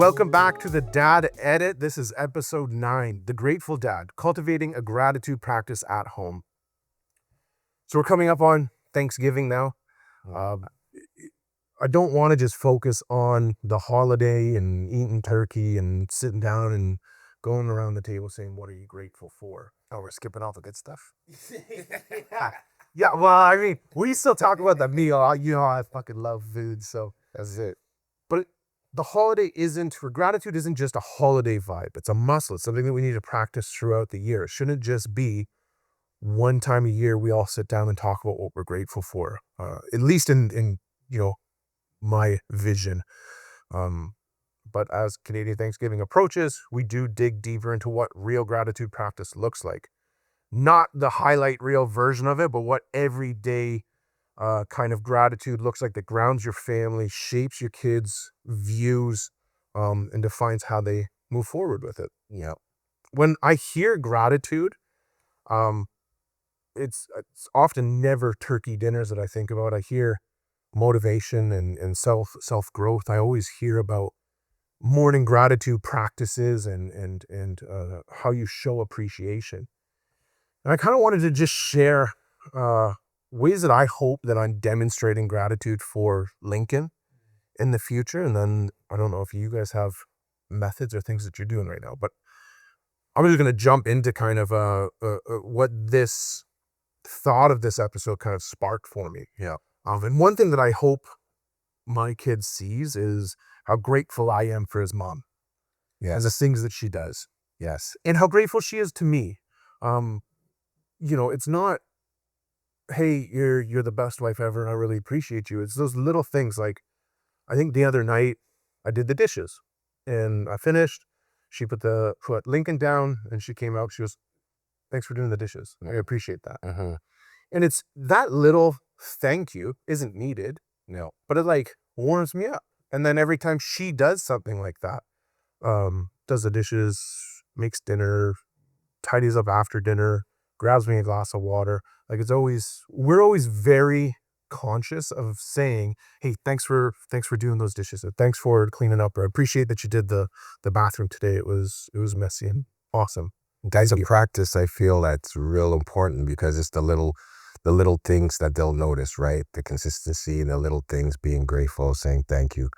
Welcome back to the Dad Edit. This is episode 9, The Grateful Dad, Cultivating a Gratitude Practice at Home. So we're coming up on Thanksgiving now. I don't want to just focus on the holiday and eating turkey and sitting down and going around the table saying, what are you grateful for? Oh, we're skipping all the good stuff? Yeah, well, I mean, we still talk about the meal. You know, I fucking love food, so That's it. But the holiday gratitude isn't just a holiday vibe. It's a muscle. It's something that we need to practice throughout the year. It shouldn't just be one time a year we all sit down and talk about what we're grateful for. At least in my vision. But as Canadian Thanksgiving approaches, we do dig deeper into what real gratitude practice looks like. Not the highlight reel version of it, but what everyday kind of gratitude looks like that grounds your family, shapes your kids' views, and defines how they move forward with it. Yeah. When I hear gratitude, it's often never turkey dinners that I think about. I hear motivation and self growth. I always hear about morning gratitude practices and how you show appreciation. And I kind of wanted to just share ways that I hope that I'm demonstrating gratitude for Lincoln in the future. And then I don't know if you guys have methods or things that you're doing right now, but I'm just going to jump into kind of what this thought of this episode kind of sparked for me. Yeah. And one thing that I hope my kid sees is how grateful I am for his mom. Yes. And the things that she does. Yes. And how grateful she is to me. It's not, hey, you're the best wife ever and I really appreciate you. It's those little things. Like, I think the other night I did the dishes and I finished. She put Lincoln down and she came out. She goes, thanks for doing the dishes. I appreciate that. Uh-huh. And it's that little thank you isn't needed. No. But it warms me up. And then every time she does something like that, does the dishes, makes dinner, tidies up after dinner, grabs me a glass of water. We're always very conscious of saying, hey, thanks for doing those dishes. Or thanks for cleaning up. Or I appreciate that you did the bathroom today. It was messy and awesome. That's a practice I feel that's real important because it's the little things that they'll notice, right? The consistency, the little things, being grateful, saying thank you.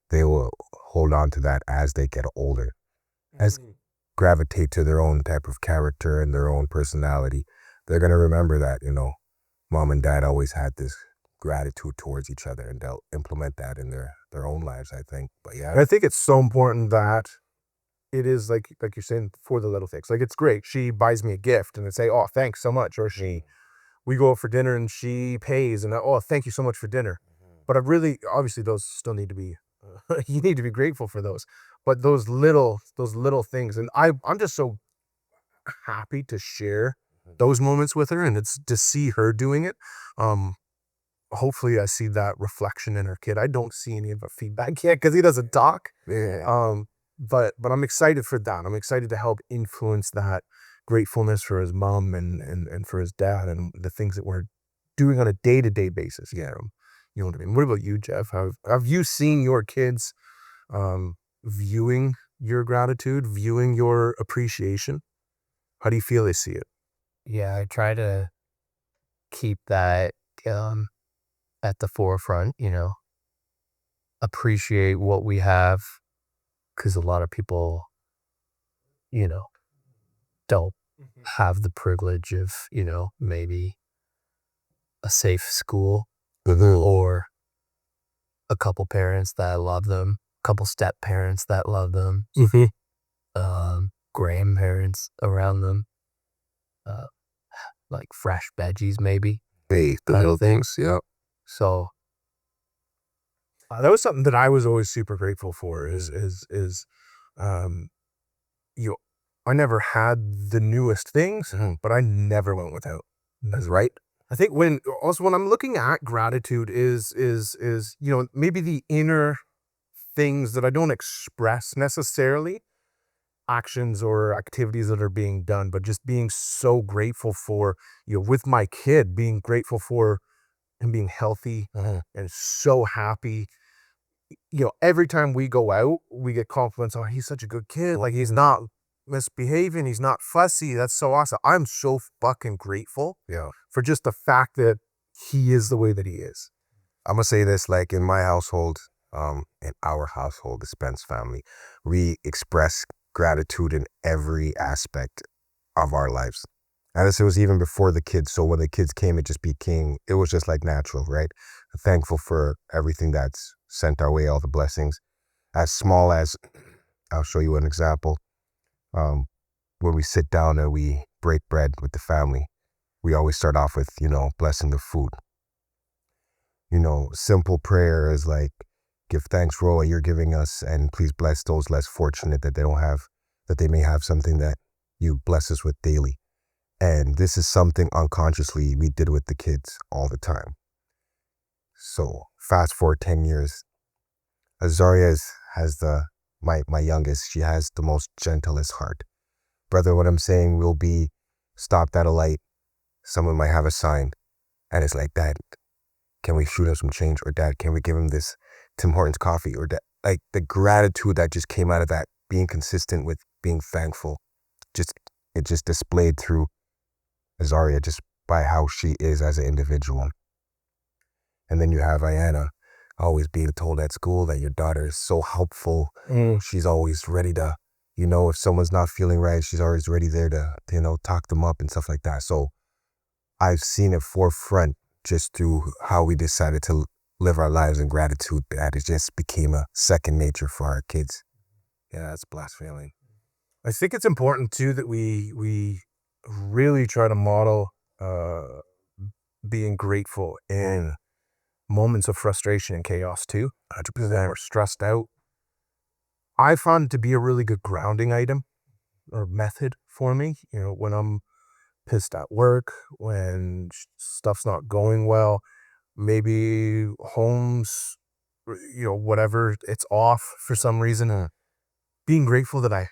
They will hold on to that as they get older, as gravitate to their own type of character and their own personality. They're going to remember that, mom and dad always had this gratitude towards each other, and they'll implement that in their own lives, I think. But yeah. And I think it's so important that it is like you're saying, for the little things. Like, it's great. She buys me a gift and I say, oh, thanks so much. Or we go out for dinner and she pays and oh, thank you so much for dinner. But obviously those still need to be, you need to be grateful for those. But those little things. And I'm just so happy to share those moments with her, and it's to see her doing it. Hopefully I see that reflection in her kid. I don't see any of the feedback yet because he doesn't talk. Yeah. But I'm excited for that. I'm excited to help influence that gratefulness for his mom and for his dad and the things that we're doing on a day-to-day basis. Yeah. You know what I mean? What about you, Jeff? Have you seen your kids viewing your gratitude, viewing your appreciation? How do you feel they see it? Yeah, I try to keep that at the forefront, appreciate what we have, because a lot of people, don't have the privilege of, maybe a safe school or a couple parents that love them, couple step parents that love them, grandparents around them, like fresh veggies maybe. Hey, the little things, yeah. So that was something that I was always super grateful for. I never had the newest things, but I never went without. That's right. I think when I'm looking at gratitude is maybe the inner things that I don't express necessarily, actions or activities that are being done, but just being so grateful for, with my kid, being grateful for him being healthy and so happy. every time we go out, we get compliments. Oh, he's such a good kid. Like, he's not misbehaving. He's not fussy. That's so awesome. I'm so fucking grateful for just the fact that he is the way that he is. I'm gonna say this, like in my household, in our household, the Spence family, we express gratitude in every aspect of our lives. And this was even before the kids. So when the kids came, it was just like natural, right? Thankful for everything that's sent our way, all the blessings. As small as, I'll show you an example. Um, when we sit down and we break bread with the family, we always start off with, blessing the food. Simple prayer is like, give thanks for what you're giving us, and please bless those less fortunate that they may have something that you bless us with daily. And this is something unconsciously we did with the kids all the time. So fast forward 10 years, Azaria has my youngest, she has the most gentlest heart. Brother, what I'm saying will be stopped at a light. Someone might have a sign, and it's like, Dad, can we shoot him some change? Or Dad, can we give him this Tim Hortons coffee? Or Dad, like the gratitude that just came out of that, being consistent with being thankful, it just displayed through Azaria just by how she is as an individual. And then you have Ayana always being told at school that your daughter is so helpful. She's always ready to, if someone's not feeling right, she's always ready there to, talk them up and stuff like that. So I've seen it forefront just through how we decided to live our lives in gratitude, that it just became a second nature for our kids. Yeah, that's blasphemy. I think it's important too that we really try to model being grateful in moments of frustration and chaos too. 100% we're stressed out. I found it to be a really good grounding item or method for me. When I'm pissed at work, when stuff's not going well, maybe home's, whatever, it's off for some reason. Being grateful that I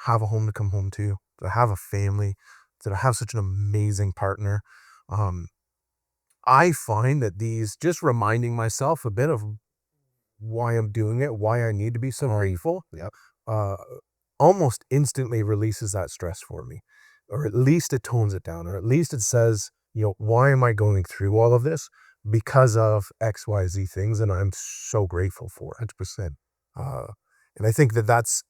have a home to come home to, that I have a family, that I have such an amazing partner. I find that these, just reminding myself a bit of why I'm doing it, why I need to be so grateful, uh, almost instantly releases that stress for me. Or at least it tones it down, or at least it says, why am I going through all of this? Because of XYZ things, and I'm so grateful for it. 100%. And I think that's,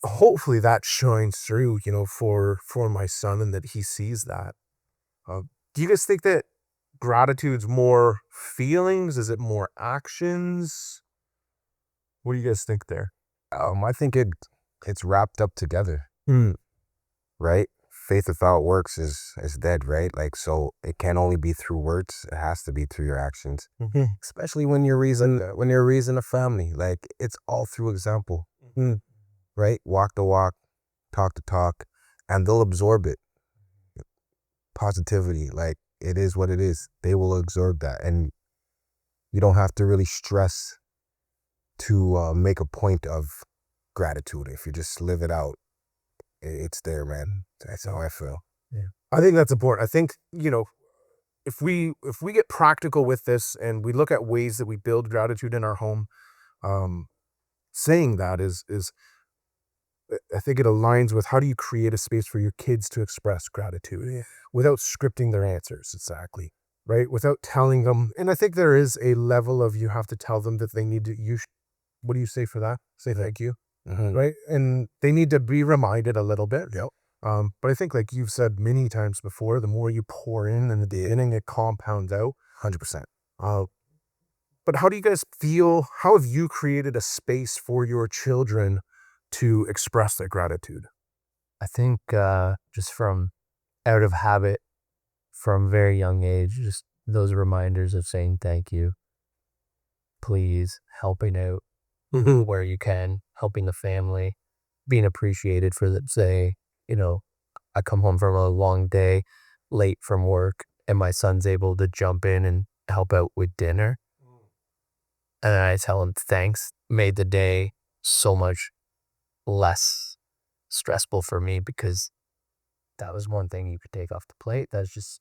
hopefully that shines through, for my son, and that he sees that. Do you guys think that gratitude's more feelings? Is it more actions? What do you guys think there? I think it's wrapped up together, Hmm. right? Faith without works is dead, right? Like, so it can't only be through words; it has to be through your actions. Especially when you're raising a family, like it's all through example, right? Walk the walk, talk the talk, and they'll absorb it. Positivity, like it is what it is. They will absorb that, and you don't have to really stress to make a point of gratitude. If you just live it out, it's there, man. That's how I feel. Yeah. I think that's important. I think, if we get practical with this and we look at ways that we build gratitude in our home, saying that is I think it aligns with, how do you create a space for your kids to express gratitude without scripting their answers, exactly, right? Without telling them. And I think there is a level of, you have to tell them that they need to, what do you say for that? Say thank you, right? And they need to be reminded a little bit. But I think, like you've said many times before, the more you pour in the beginning, it compounds out. 100%. But how do you guys feel? How have you created a space for your children to express their gratitude? I think just from out of habit, from very young age, just those reminders of saying thank you, please, helping out where you can, helping the family, being appreciated for the, say, I come home from a long day, late from work, and my son's able to jump in and help out with dinner. And then I tell him thanks, made the day so much less stressful for me, because that was one thing you could take off the plate. That's just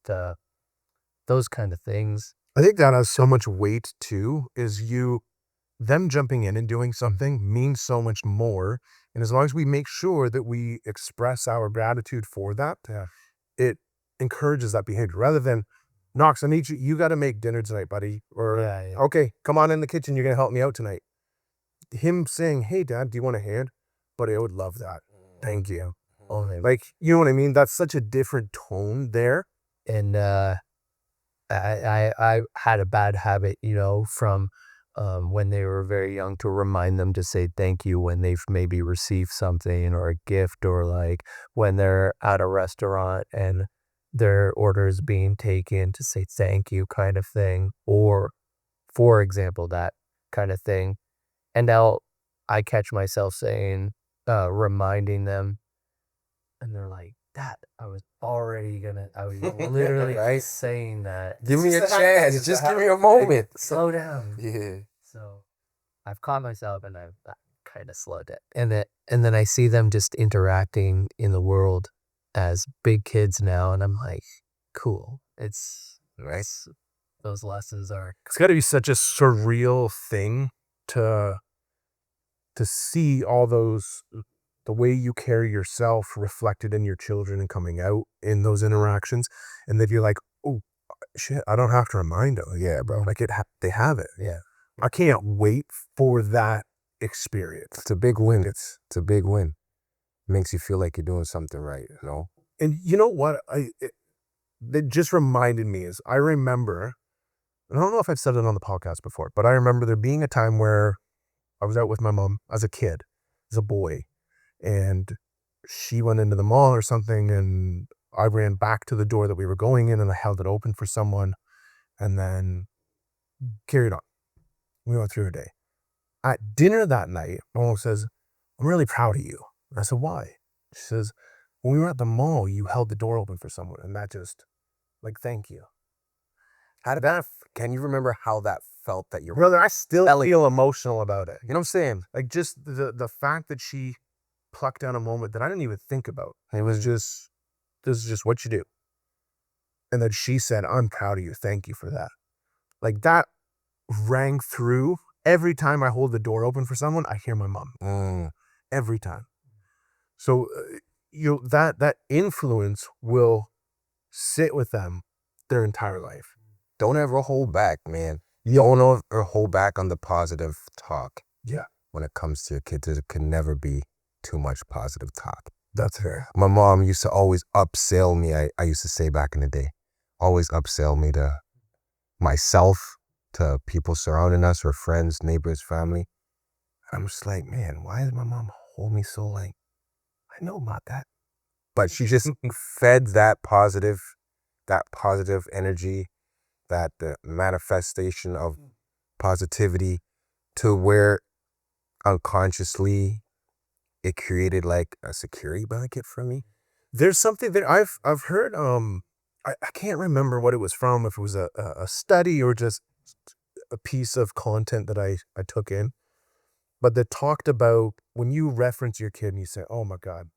those kind of things. I think that has so much weight too, is them jumping in and doing something means so much more. And as long as we make sure that we express our gratitude for that, it encourages that behavior rather than, Knox, I need you got to make dinner tonight, buddy. Or, okay, come on in the kitchen. You're going to help me out tonight. Him saying, hey, Dad, do you want a hand? Buddy, I would love that. Thank you. Like, you know what I mean? That's such a different tone there. And I had a bad habit, from when they were very young, to remind them to say thank you when they've maybe received something or a gift, or like when they're at a restaurant and their order is being taken, to say thank you, kind of thing. Or, for example, that kind of thing. And now I catch myself saying, reminding them, and they're like, Dad, I was literally saying that. Give me a chance. Just give me a moment. Slow down. Yeah. So I've caught myself, and I've kind of slowed it. And then I see them just interacting in the world as big kids now, and I'm like, cool. It's Right. those lessons are. It's got to be such a surreal thing to see all those, the way you carry yourself reflected in your children and coming out in those interactions, and that you're like, oh shit, I don't have to remind them. Yeah, bro. Like they have it. Yeah. I can't wait for that experience. It's a big win. It's a big win. Makes you feel like you're doing something right, And you know what? That just reminded me is, I remember, and I don't know if I've said it on the podcast before, but I remember there being a time where I was out with my mom as a kid, as a boy, and she went into the mall or something, and I ran back to the door that we were going in, and I held it open for someone, and then carried on. We went through her day. At dinner that night, my mom says, I'm really proud of you. And I said, why? She says, when we were at the mall, you held the door open for someone, and that just, like, thank you. How did that, can you remember how that felt that you're... Brother, I still feel emotional about it. You know what I'm saying? Like, just the fact that she plucked down a moment that I didn't even think about. It was just, this is just what you do. And then she said, I'm proud of you. Thank you for that. Like, that rang through. Every time I hold the door open for someone, I hear my mom. Every time. So, that influence will sit with them their entire life. Don't ever hold back, man. You don't ever hold back on the positive talk. Yeah. When it comes to your kids, there can never be too much positive talk. That's fair. My mom used to always upsell me. I used to say back in the day, always upsell me to myself, to people surrounding us, or friends, neighbors, family. I'm just like, man, why does my mom hold me so like, I know about that. But she just fed that positive energy, that manifestation of positivity, to where unconsciously it created like a security blanket for me. There's something that I've heard, I can't remember what it was from, if it was a study or just a piece of content that I took in, but that talked about when you reference your kid and you say, oh my God,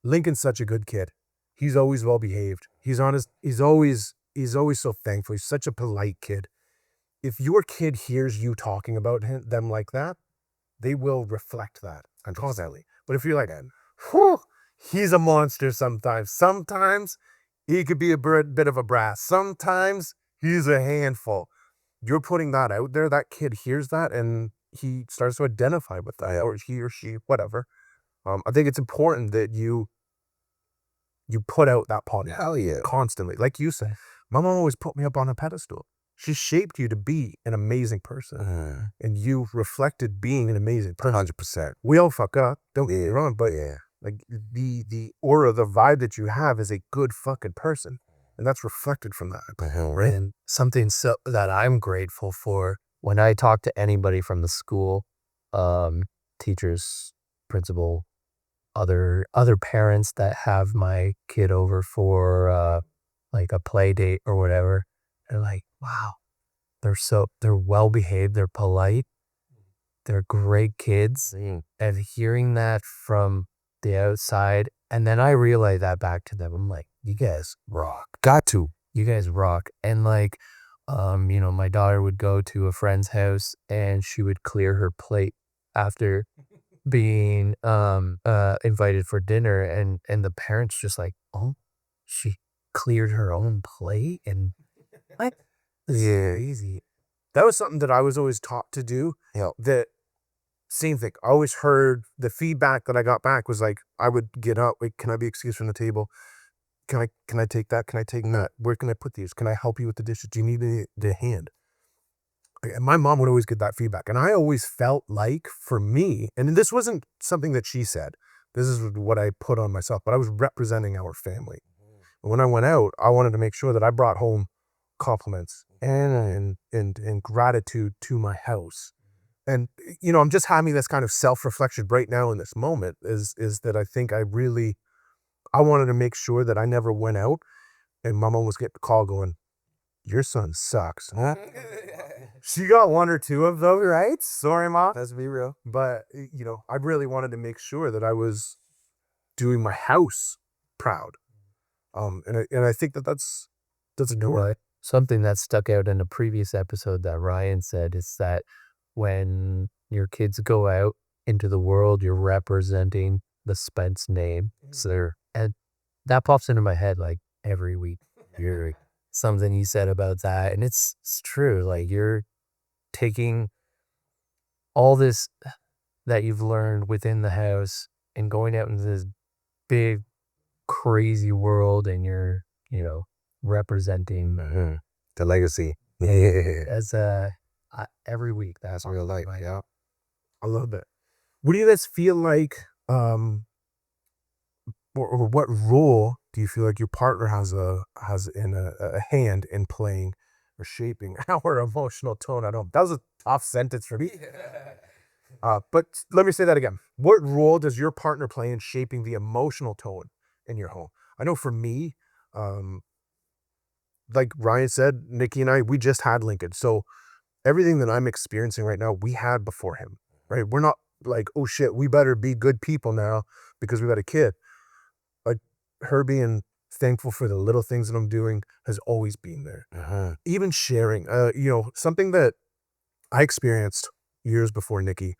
Lincoln's such a good kid. He's always well behaved. He's honest. He's always so thankful. He's such a polite kid. If your kid hears you talking about them like that, they will reflect that constantly. But if you're like, whew, he's a monster sometimes. Sometimes he could be a bit of a brass. Sometimes he's a handful. You're putting that out there, that kid hears that, and he starts to identify with that, or he or she, whatever. I think it's important that you put out that positive. Hell yeah. Constantly. Like you said, my mom always put me up on a pedestal. She shaped you to be an amazing person. And you reflected being an amazing person. 100%. We all fuck up, don't get me wrong, but like the aura, the vibe that you have is a good fucking person. And that's reflected from that. Right. And something that I'm grateful for, when I talk to anybody from the school, teachers, principal, other parents that have my kid over for like a play date or whatever, they're like, wow, they're well behaved, they're polite, they're great kids. And hearing that from the outside, and then I relay that back to them, I'm like, you guys rock. Got to. You guys rock. And like, My daughter would go to a friend's house and she would clear her plate after being invited for dinner, and the parents just like, oh, she cleared her own plate, and what? Yeah. Crazy. That was something that I was always taught to do. Yeah. That same thing. I always heard the feedback that I got back was like, I would get up. Wait, can I be excused from the table? Can I take that? Can I take that? Where can I put these? Can I help you with the dishes? Do you need the hand? And my mom would always get that feedback. And I always felt like for me, and this wasn't something that she said, this is what I put on myself, but I was representing our family. And when I went out, I wanted to make sure that I brought home compliments and gratitude to my house. And, I'm just having this kind of self-reflection right now in this moment is that I think I wanted to make sure that I never went out and my mom was getting a call going, your son sucks. Huh? She got one or two of those, right? Sorry, Mom. Let's be real. But, I really wanted to make sure that I was doing my house proud. And I think that's important. Something that stuck out in a previous episode that Ryan said is that when your kids go out into the world, you're representing the Spence name. And that pops into my head like every week. Something you said about that, and it's true. Like you're taking all this that you've learned within the house and going out into this big, crazy world, and you're, representing the legacy. Yeah. as every week. That's real life. Right. Yeah. I love it. What do you guys feel like, or what role do you feel like your partner has a hand in playing or shaping our emotional tone at home? That was a tough sentence for me. But let me say that again. What role does your partner play in shaping the emotional tone in your home? I know for me, like Ryan said, Nikki and I, we just had Lincoln. So everything that I'm experiencing right now, we had before him, right? We're not like, oh shit, we better be good people now because we got a kid. Like her being thankful for the little things that I'm doing has always been there. Even sharing, something that I experienced years before Nikki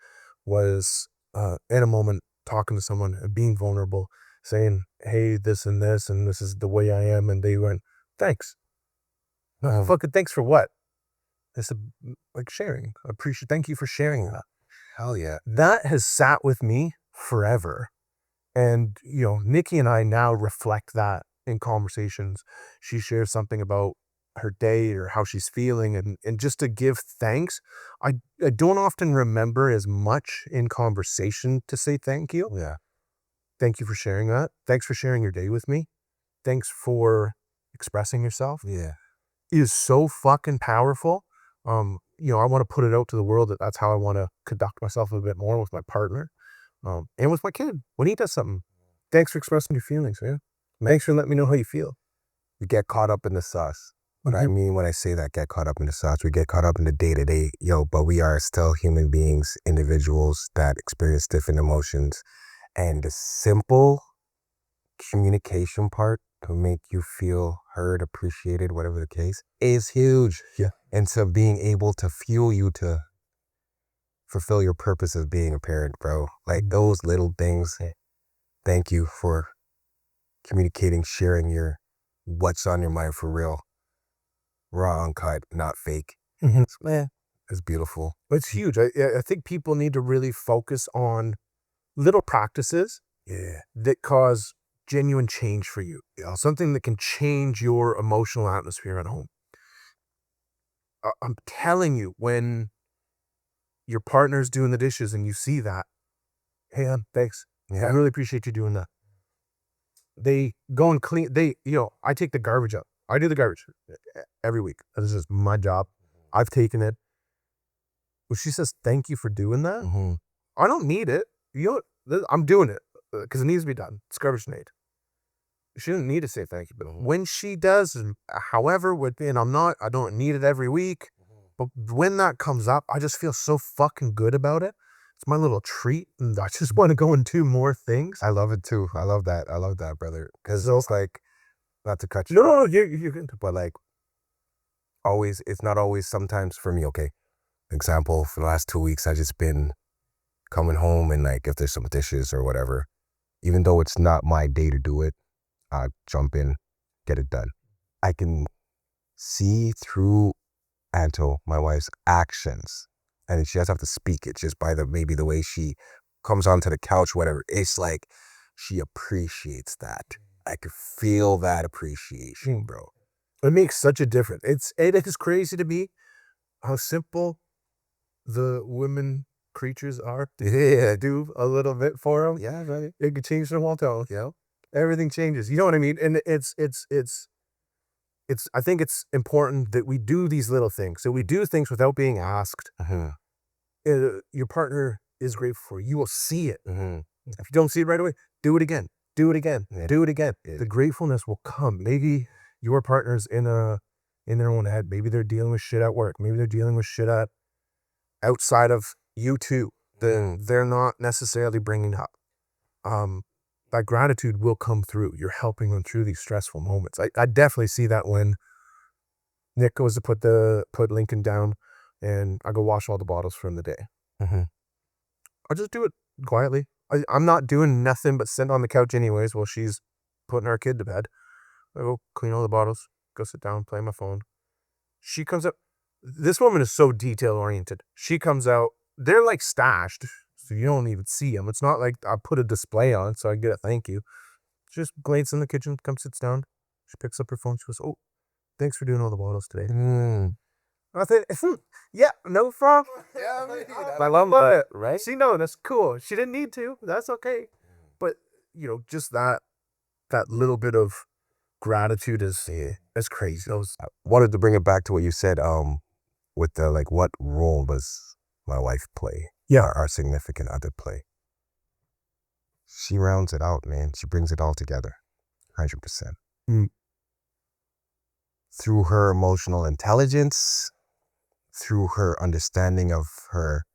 was in a moment talking to someone, being vulnerable, saying, hey, this and this is the way I am. And they went, thanks. Fucking thanks for what? I said, like sharing. Thank you for sharing that. Hell yeah. That has sat with me forever. And, Nikki and I now reflect that in conversations. She shares something about her day or how she's feeling. And just to give thanks, I don't often remember as much in conversation to say thank you. Yeah. Thank you for sharing that. Thanks for sharing your day with me. Thanks for expressing yourself. Yeah. It is so fucking powerful. I want to put it out to the world that's how I want to conduct myself a bit more with my partner. And with my kid, when he does something, thanks for expressing your feelings, man. Thanks for letting me know how you feel. We get caught up in the sauce. What I mean when I say that, get caught up in the sauce, we get caught up in the day-to-day, but we are still human beings, individuals that experience different emotions. And the simple communication part to make you feel heard, appreciated, whatever the case, is huge. Yeah. And so being able to fuel you to fulfill your purpose as being a parent, bro. Like those little things. Thank you for communicating, sharing your what's on your mind for real. Raw, uncut, not fake. Man, it's beautiful. It's huge. I think people need to really focus on little practices that cause genuine change for you. Something that can change your emotional atmosphere at home. I'm telling you, when your partner's doing the dishes and you see that, hey, thanks. Yeah. I really appreciate you doing that. They go and clean. I take the garbage out. I do the garbage every week. That is just my job. I've taken it. When she says, thank you for doing that, I don't need it. I'm doing it because it needs to be done. It's garbage night. She didn't need to say thank you, but when she does, however, I don't need it every week, but when that comes up, I just feel so fucking good about it. It's my little treat, and I just want to go and do more things. I love it too. I love that. Brother. Because it's like, not to cut you. No, you're good. But like, not always sometimes for me, okay. Example, for the last 2 weeks, I just been coming home and like if there's some dishes or whatever, even though it's not my day to do it, I jump in, get it done. I can see through Anto, my wife's actions, and she doesn't have to speak it just by maybe the way she comes onto the couch, whatever. It's like she appreciates that. I could feel that appreciation, bro. It makes such a difference. It is crazy to me how simple the women creatures are. Yeah. Do a little bit for them. Yeah, right. It could change their whole tone. Yeah. Everything changes. You know what I mean? And I think it's important that we do these little things. So we do things without being asked. Your partner is grateful for you. You will see it. If you don't see it right away, do it again. Do it again. Yeah. Do it again. Yeah. The gratefulness will come. Maybe your partner's in their own head. Maybe they're dealing with shit at work. Maybe they're dealing with shit outside of you too. They're not necessarily bringing up. That gratitude will come through. You're helping them through these stressful moments. I definitely see that when Nick goes to put Lincoln down and I go wash all the bottles from the day. I'll just do it quietly. I'm not doing nothing but sitting on the couch anyways while she's putting our kid to bed. I go clean all the bottles, go sit down, play my phone. She comes up. This woman is so detail oriented. She comes out. They're like stashed, so you don't even see them. It's not like I put a display on so I get a thank you. She just glades in the kitchen, comes sits down. She picks up her phone. She goes, "Oh, thanks for doing all the bottles today." I said, "Yeah, no problem." I love it, right? She knows that's cool. She didn't need to. That's okay. But just that little bit of gratitude is crazy. I wanted to bring it back to what you said. With the like, what role does my wife play? Yeah, our significant other play. She rounds it out, man. She brings it all together, 100%. Through her emotional intelligence, through her understanding of her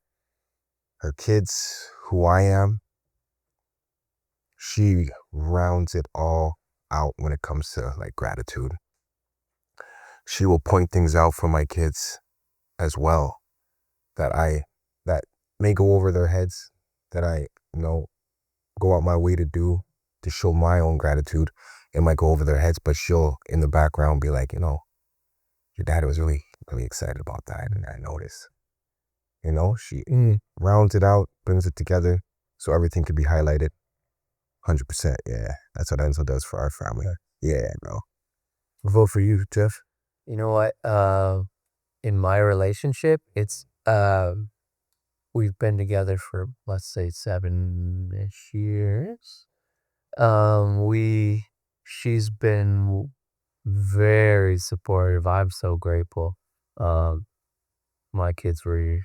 kids, who I am, she rounds it all out when it comes to like gratitude. She will point things out for my kids as well that may go over their heads, that I go out my way to show my own gratitude. It might go over their heads, but she'll in the background be like, your dad was really, really excited about that, and I noticed. She rounds it out, brings it together, so everything can be highlighted. 100%, yeah. That's what Enzo does for our family. Yeah, bro. Vote for you, Jeff. You know what? In my relationship, it's we've been together for, let's say, 7-ish years. She's been very supportive. I'm so grateful. My kids were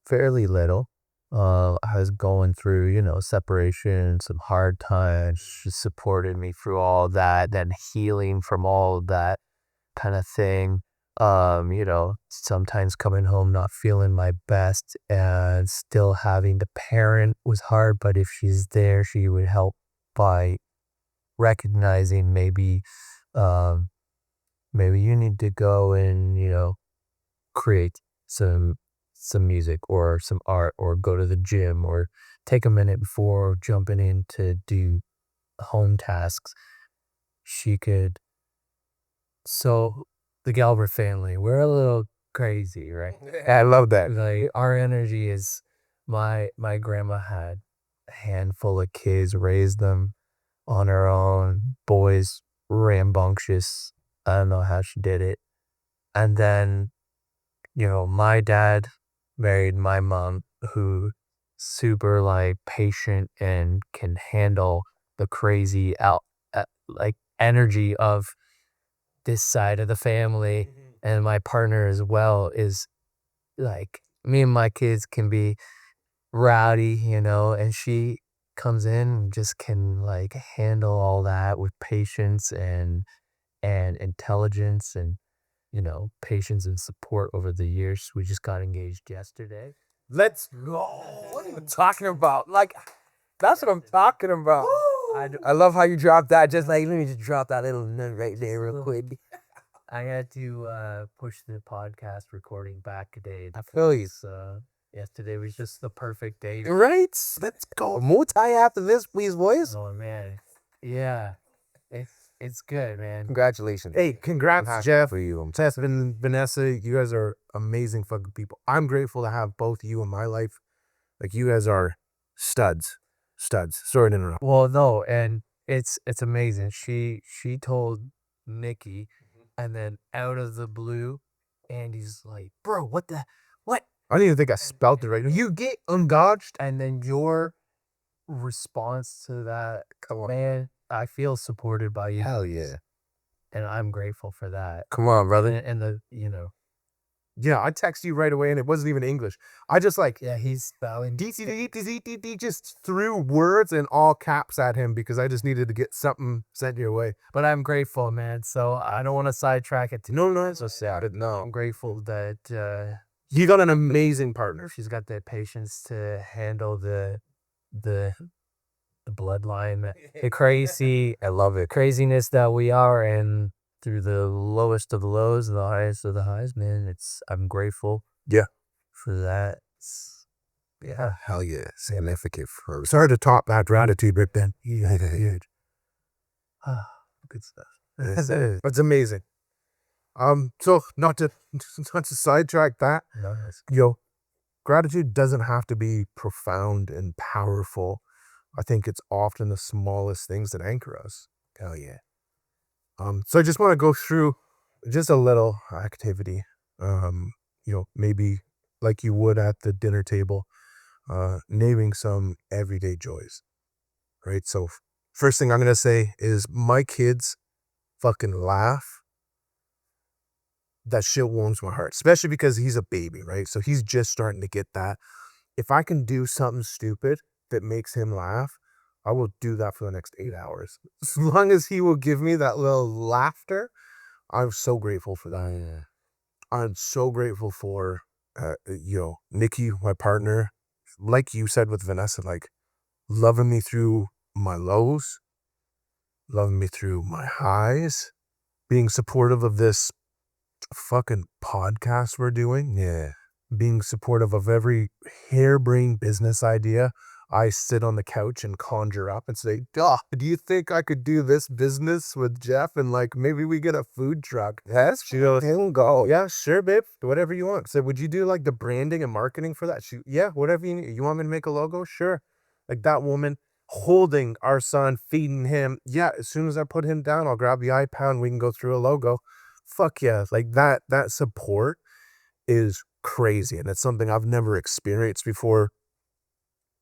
fairly little. I was going through, separation, some hard times. She supported me through all that, then healing from all of that kind of thing. Sometimes coming home not feeling my best and still having to parent was hard, but if she's there, she would help by recognizing maybe you need to go and, create some music or some art or go to the gym or take a minute before jumping in to do home tasks. She could. So the Galbert family, we're a little crazy, right? I love that. Like our energy is my grandma had a handful of kids, raised them on her own, boys rambunctious. I don't know how she did it. And then, my dad married my mom, who super like patient and can handle the crazy like energy of this side of the family. And my partner as well is like, me and my kids can be rowdy, and she comes in and just can like handle all that with patience and intelligence and patience and support over the years. We just got engaged yesterday. Let's go. What are you talking about? Like, that's what I'm talking about. I love how you dropped that. Just like, let me just drop that little nut right there real quick. I had to push the podcast recording back a day. I feel you. Yesterday was just the perfect day. Right? Let's go. Multi after this, please, boys. Oh man, yeah, it's good, man. Congratulations. Hey, congrats, Jeff, for you. Tess, and Vanessa. You guys are amazing fucking people. I'm grateful to have both of you in my life. Like, you guys are studs. Studs. Sorry to interrupt. Well, no, and it's amazing. She told Nikki, and then out of the blue, Andy's like, "Bro, what? I don't even think I spelled it right. You get ungotched. And then your response to that, Come on. man, I feel supported by you. Hell yeah. And I'm grateful for that. Come on, brother. And the, you know, Yeah, I texted you right away, and it wasn't even English. I just like yeah, he's spelling. just threw words in all caps at him because I just needed to get something sent your way. But I'm grateful, man. So I don't want to sidetrack it. No, it's so sad. No, I'm grateful that you got an amazing partner. she's got the patience to handle the bloodline, the crazy, I love it. craziness that we are, and through the lowest of the lows and the highest of the highs, man. I'm grateful. Yeah. For that. Yeah, hell yeah. Significant for Sorry to top that gratitude, Rip. Then Good stuff. that's amazing. So not to sidetrack that. No, that's Yo, gratitude doesn't have to be profound and powerful. I think it's often the smallest things that anchor us. hell yeah. So I just want to go through just a little activity. Maybe like you would at the dinner table, naming some everyday joys. Right? So first thing I'm gonna say is my kids fucking laugh. That shit warms my heart, especially because he's a baby, right? So he's just starting to get that. If I can do something stupid that makes him laugh, I will do that for the next 8 hours. As long as he will give me that little laughter, I'm so grateful for that. Yeah. I'm so grateful for, Nikki, my partner, like you said with Vanessa, like loving me through my lows, loving me through my highs, being supportive of this fucking podcast we're doing. Yeah. Being supportive of every harebrained business idea I sit on the couch and conjure up and say, "Duh, do you think I could do this business with Jeff? And like, maybe we get a food truck." Yes. She goes, He'll go. "Yeah, sure, babe. Whatever you want." I said, "Would you do like the branding and marketing for that?" Yeah, whatever you need. You want me to make a logo? Sure. Like that woman holding our son, feeding him. Yeah, as soon as I put him down, I'll grab the iPad and we can go through a logo. Fuck yeah. Like that support is crazy. And it's something I've never experienced before.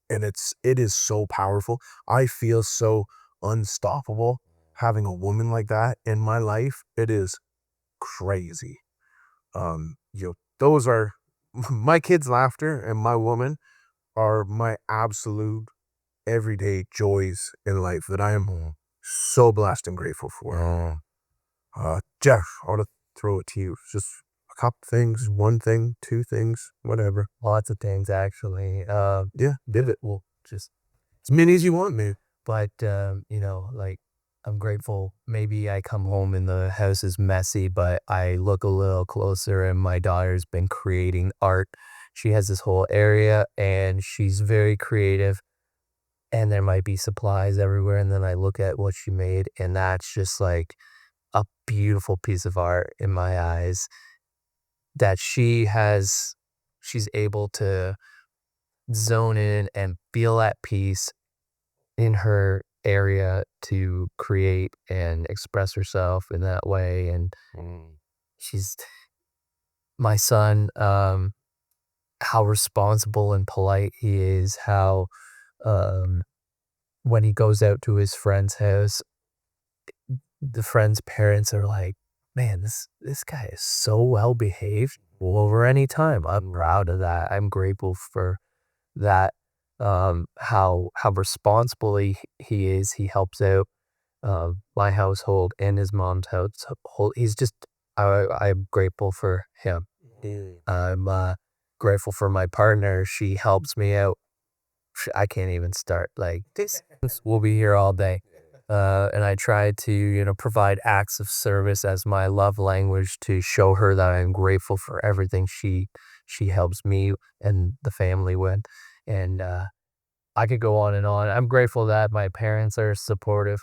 And it is so powerful. I feel so unstoppable having a woman like that in my life. It is crazy. Those are my kids' laughter and my woman are my absolute everyday joys in life that I am so blessed and grateful for. Jeff, I want to throw it to you. Just a couple things, one thing, two things, whatever. lots of things actually. Yeah, did it. Well, just As many as you want, man. but like I'm grateful. Maybe I come home and the house is messy, but I look a little closer and my daughter's been creating art. She has this whole area and she's very creative. And there might be supplies everywhere. And then I look at what she made, and that's just like a beautiful piece of art in my eyes that she's able to zone in and feel at peace in her area to create and express herself in that way. And she's my son, how responsible and polite he is, how when he goes out to his friend's house, the friend's parents are like, man, this guy is so well behaved over any time. I'm proud of that. I'm grateful for that. How responsible he is. He helps out my household and his mom's household. I'm grateful for him. I'm grateful for my partner. She helps me out. I can't even start. Like this, we'll be here all day. And I try to provide acts of service as my love language to show her that I'm grateful for everything she helps me and the family with. And I could go on and on. I'm grateful that my parents are supportive.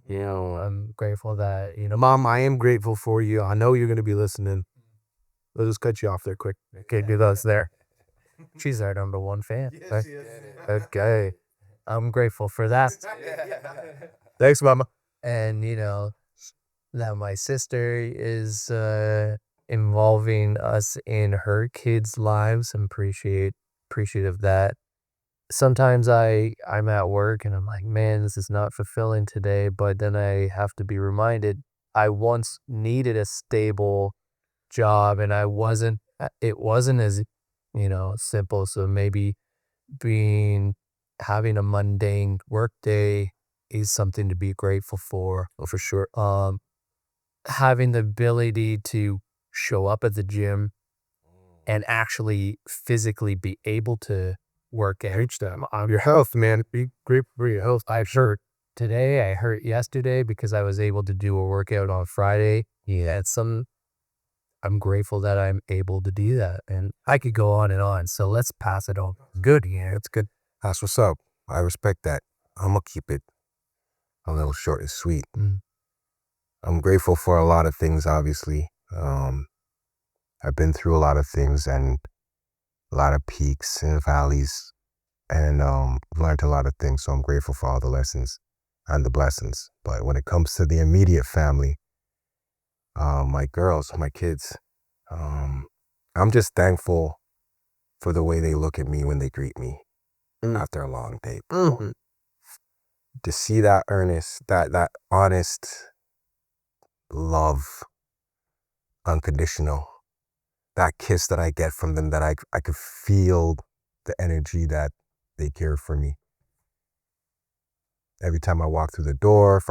I'm grateful that Mom, I am grateful for you. I know you're going to be listening. I'll just cut you off there quick. okay, do those there. She's our number one fan. Okay. I'm grateful for that. Thanks, Mama. And that my sister is involving us in her kids' lives. I'm appreciative of that. Sometimes I'm at work and I'm like, man, this is not fulfilling today. But then I have to be reminded I once needed a stable job and it wasn't as simple. So maybe having a mundane work day is something to be grateful for. Oh, for sure. Having the ability to show up at the gym and actually physically be able to work out. Reach that. Your health, man. Be grateful for your health. I hurt today. I hurt yesterday because I was able to do a workout on Friday. Yeah, I'm grateful that I'm able to do that. And I could go on and on. So let's pass it on. Good. Yeah, it's good. That's what's up. I respect that. I'm going to keep it a little short and sweet. I'm grateful for a lot of things, obviously. I've been through a lot of things and a lot of peaks and valleys, and learned a lot of things. So I'm grateful for all the lessons and the blessings. But when it comes to the immediate family, my girls, my kids, I'm just thankful for the way they look at me when they greet me after a long day. To see that earnest, that honest love, unconditional, that kiss that I get from them, that I could feel the energy that they care for me. Every time I walk through the door, if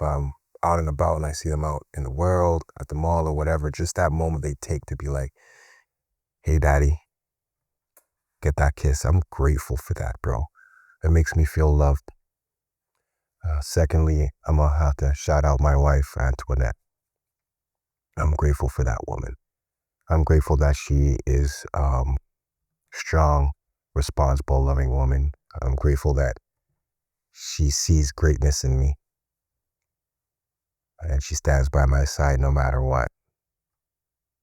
I'm out and about and I see them out in the world, at the mall or whatever, just that moment they take to be like, hey, daddy, get that kiss. I'm grateful for that, bro. It makes me feel loved. Secondly, I'm going to have to shout out my wife, Antoinette. I'm grateful for that woman. I'm grateful that she is strong, responsible, loving woman. I'm grateful that she sees greatness in me. And she stands by my side no matter what.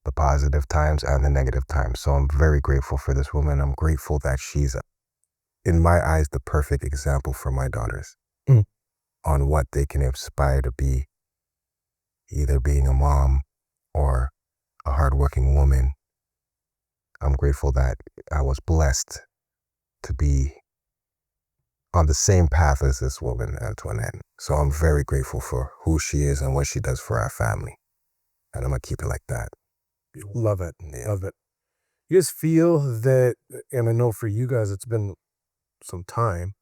The positive times and the negative times. So I'm very grateful for this woman. I'm grateful that she's, in my eyes, the perfect example for my daughters on what they can aspire to be, either being a mom or a hardworking woman. I'm grateful that I was blessed to be on the same path as this woman, Antoinette. So I'm very grateful for who she is and what she does for our family. And I'm going to keep it like that. Love it. Yeah. Love it. You guys feel that, and I know for you guys it's been some time,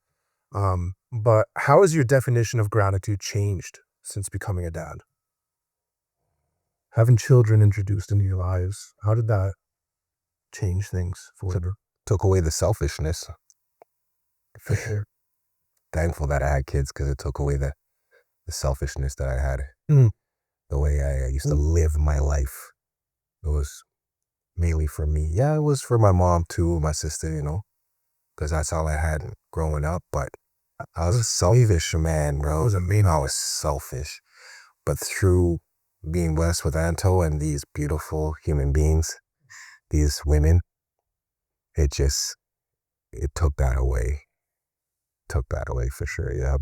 but how has your definition of gratitude changed since becoming a dad? Having children introduced into your lives, how did that change things for you? Took away the selfishness. For sure. Thankful that I had kids because it took away the selfishness that I had. The way I used to live my life. It was mainly for me. Yeah, it was for my mom too, my sister, because that's all I had growing up. But I was a selfish man, bro. I was selfish. But through being blessed with Anto and these beautiful human beings, these women, it took that away. Took that away for sure. Yeah.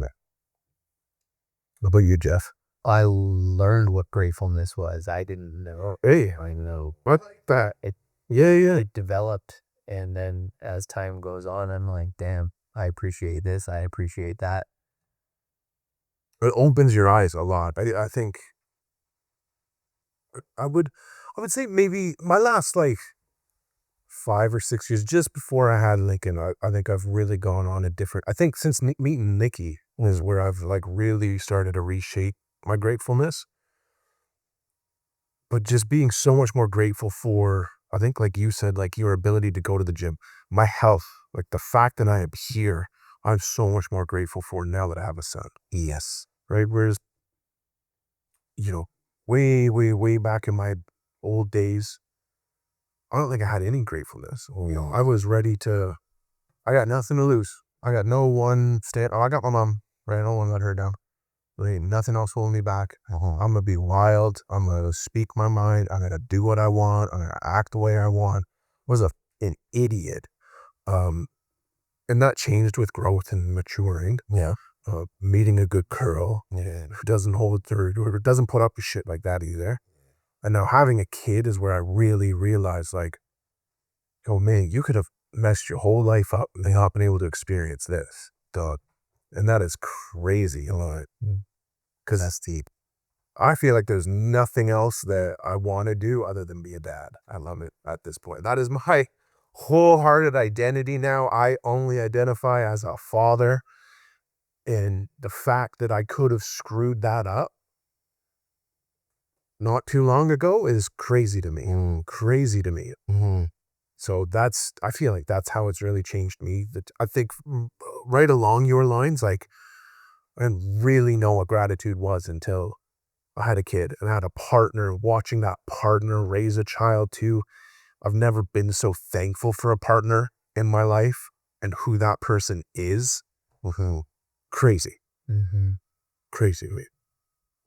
What about you, Jeff? I learned what gratefulness was. I didn't know. Hey, I know. what that? It developed, and then as time goes on, I'm like, damn, I appreciate this. I appreciate that. It opens your eyes a lot. I think I would say maybe my last 5 or 6 years, just before I had Lincoln, I think I've really gone on a different, I think since meeting Nikki is where I've really started to reshape my gratefulness. But just being so much more grateful for, I think like you said, your ability to go to the gym, my health, the fact that I am here, I'm so much more grateful for now that I have a son. Yes. right? Whereas, way back in my old days, I don't think I had any gratefulness. I was ready to, I got nothing to lose. I got no one I got my mom, right? I don't want to let her down. There ain't nothing else holding me back. I'm going to be wild. I'm going to speak my mind. I'm going to do what I want. I'm going to act the way I want. I was an idiot. And that changed with growth and maturing. Yeah. Meeting a good girl Yeah. who doesn't who doesn't put up with shit like that either. And now having a kid is where I really realized, like, oh man, you could have messed your whole life up and not been able to experience this, dog. And that is crazy. Because That's deep. I feel like there's nothing else that I want to do other than be a dad. I love it at this point. That is my wholehearted identity now. I only identify as a father. And the fact that I could have screwed that up not too long ago is crazy to me. Crazy to me. So I feel like that's how it's really changed me. I think right along your lines, like, I didn't really know what gratitude was until I had a kid and I had a partner, watching that partner raise a child too. I've never been so thankful for a partner in my life and who that person is. Crazy. Crazy.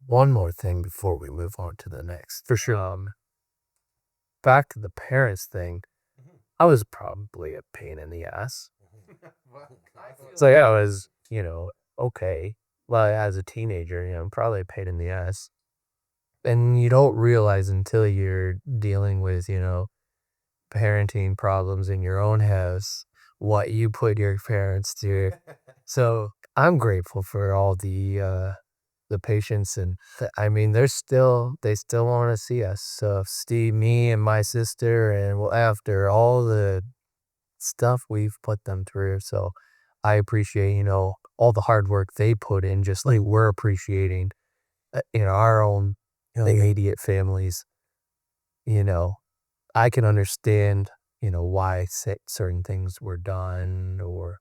One more thing before we move on to the next. For sure. Back to the parents thing, I was probably a pain in the ass. So yeah, I was, okay. Well, as a teenager, probably a pain in the ass. And you don't realize until you're dealing with, parenting problems in your own house, what you put your parents through. So I'm grateful for all the patience and I mean, they still want to see us. So Steve, me and my sister, and after all the stuff we've put them through. So I appreciate, all the hard work they put in, just like we're appreciating, our own immediate families. I can understand, why certain things were done or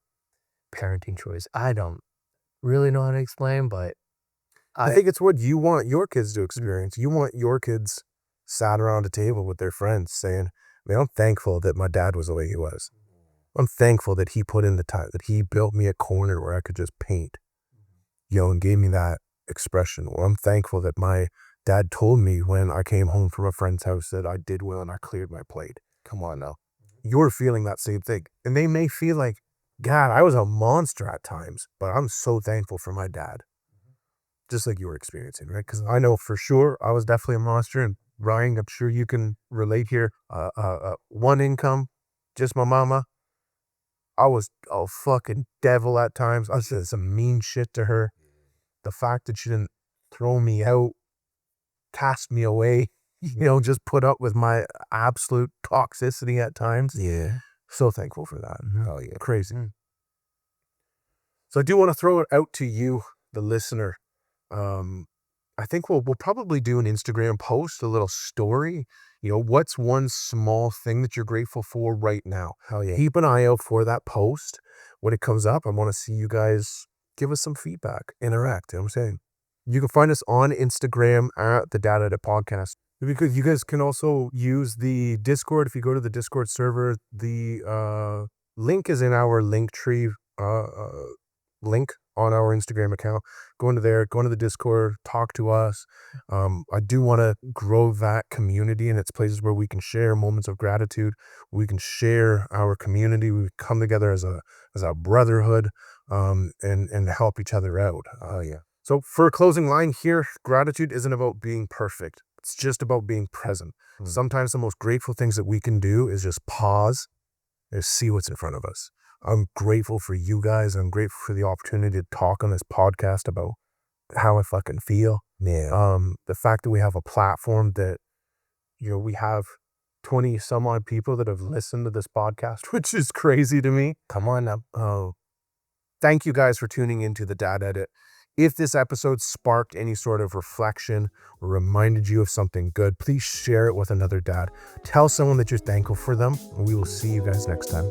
parenting choice. I don't really know how to explain, but I think it's what you want your kids to experience. You want your kids sat around a table with their friends saying, man, I'm thankful that my dad was the way he was. I'm thankful that he put in the time, that he built me a corner where I could just paint, and gave me that expression. Or I'm thankful that my dad told me when I came home from a friend's house that I did well and I cleared my plate. Come on now. You're feeling that same thing. And they may feel like, God, I was a monster at times, but I'm so thankful for my dad. Just like you were experiencing, right? Because I know for sure I was definitely a monster. And Ryan, I'm sure you can relate here. One income, just my mama. I was a fucking devil at times. I said some mean shit to her. The fact that she didn't throw me out, cast me away, just put up with my absolute toxicity at times. Yeah. So thankful for that. Oh, yeah. Crazy. So I do want to throw it out to you, the listener. I think we'll probably do an Instagram post, a little story. What's one small thing that you're grateful for right now? Hell yeah. Keep an eye out for that post. When it comes up, I want to see you guys give us some feedback, interact. You know what I'm saying? You can find us on Instagram at the Dad Edit Podcast. Because you guys can also use the Discord. If you go to the Discord server, the link is in our Linktree link on our Instagram account. Go into there, go into the Discord, talk to us. I do want to grow that community, and it's places where we can share moments of gratitude. We can share our community. We come together as a brotherhood, and help each other out. Oh yeah. So for a closing line here, gratitude isn't about being perfect. It's just about being present. Sometimes the most grateful things that we can do is just pause and see what's in front of us. I'm grateful for you guys. I'm grateful for the opportunity to talk on this podcast about how I fucking feel. Yeah. The fact that we have a platform that, we have 20 some odd people that have listened to this podcast, which is crazy to me. Come on now. Thank you guys for tuning into the Dad Edit. If this episode sparked any sort of reflection or reminded you of something good, please share it with another dad. Tell someone that you're thankful for them, and we will see you guys next time.